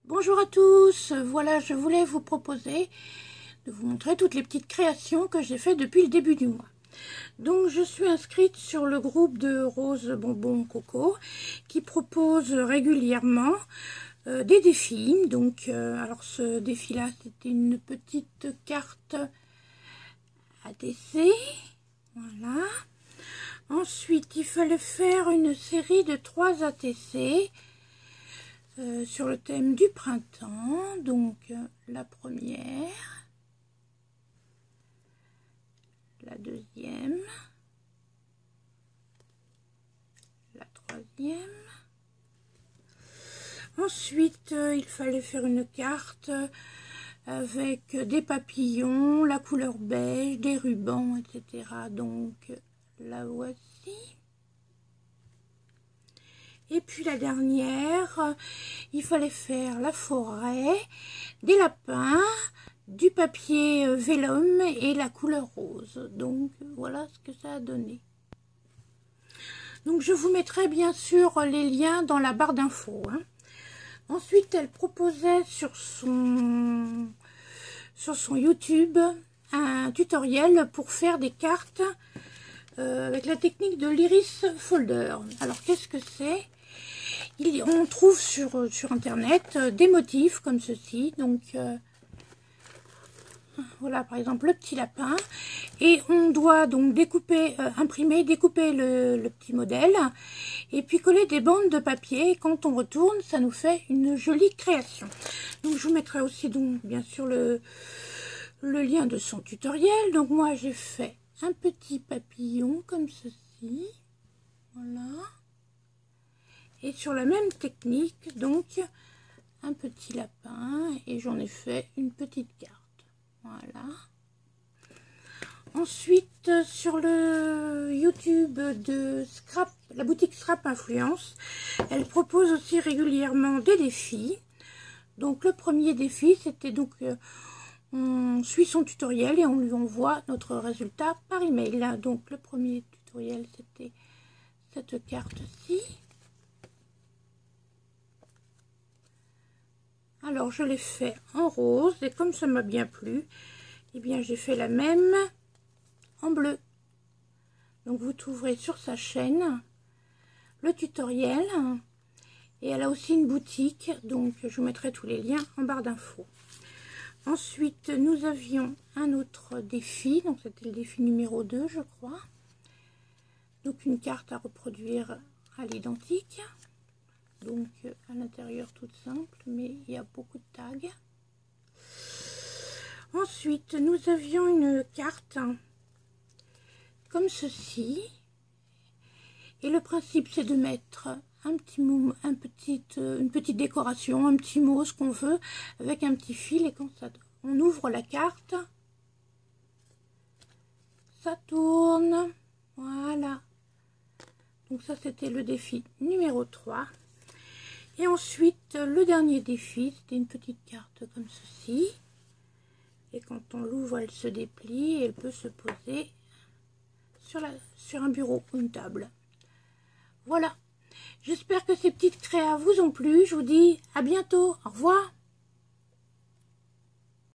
Bonjour à tous, voilà, je voulais vous proposer de vous montrer toutes les petites créations que j'ai fait depuis le début du mois. Donc je suis inscrite sur le groupe de Rose Bonbon Coco qui propose régulièrement des défis. Donc alors ce défi-là, c'était une petite carte ATC, voilà. Ensuite, il fallait faire une série de 3 ATC sur le thème du printemps. Donc la première, la deuxième, la troisième. Ensuite, il fallait faire une carte avec des papillons, la couleur beige, des rubans, etc. Donc la voici. Et puis la dernière, il fallait faire la forêt, des lapins, du papier vélum et la couleur rose. Donc voilà ce que ça a donné. Donc je vous mettrai bien sûr les liens dans la barre d'infos. Ensuite, elle proposait sur son YouTube un tutoriel pour faire des cartes avec la technique de l'iris folder. Alors qu'est-ce que c'est? On trouve sur internet des motifs comme ceci. Donc voilà, par exemple le petit lapin, et on doit donc découper, découper le petit modèle et puis coller des bandes de papier, et quand on retourne ça nous fait une jolie création. Donc je vous mettrai aussi donc bien sûr le lien de son tutoriel. Donc moi j'ai fait un petit papillon comme ceci, voilà, et sur la même technique donc un petit lapin, et j'en ai fait une petite carte. Voilà. Ensuite, sur le YouTube de Scrap, la boutique Scrap Influence, elle propose aussi régulièrement des défis. Donc le premier défi, c'était donc on suit son tutoriel et on lui envoie notre résultat par email. Donc le premier tutoriel, c'était cette carte-ci. Alors je l'ai fait en rose, et comme ça m'a bien plu, eh bien j'ai fait la même en bleu. Donc vous trouverez sur sa chaîne le tutoriel, et elle a aussi une boutique, donc je vous mettrai tous les liens en barre d'infos. Ensuite nous avions un autre défi, donc c'était le défi numéro 2 je crois. Donc une carte à reproduire à l'identique. Donc à l'intérieur toute simple, mais il y a beaucoup de tags. Ensuite nous avions une carte comme ceci, et le principe c'est de mettre un petit mot, une petite décoration, un petit mot, ce qu'on veut, avec un petit fil, et quand on ouvre la carte, ça tourne. Voilà. Donc ça c'était le défi numéro 3. Et ensuite, le dernier défi, c'était une petite carte comme ceci. Et quand on l'ouvre, elle se déplie et elle peut se poser sur un bureau ou une table. Voilà. J'espère que ces petites créas vous ont plu. Je vous dis à bientôt. Au revoir.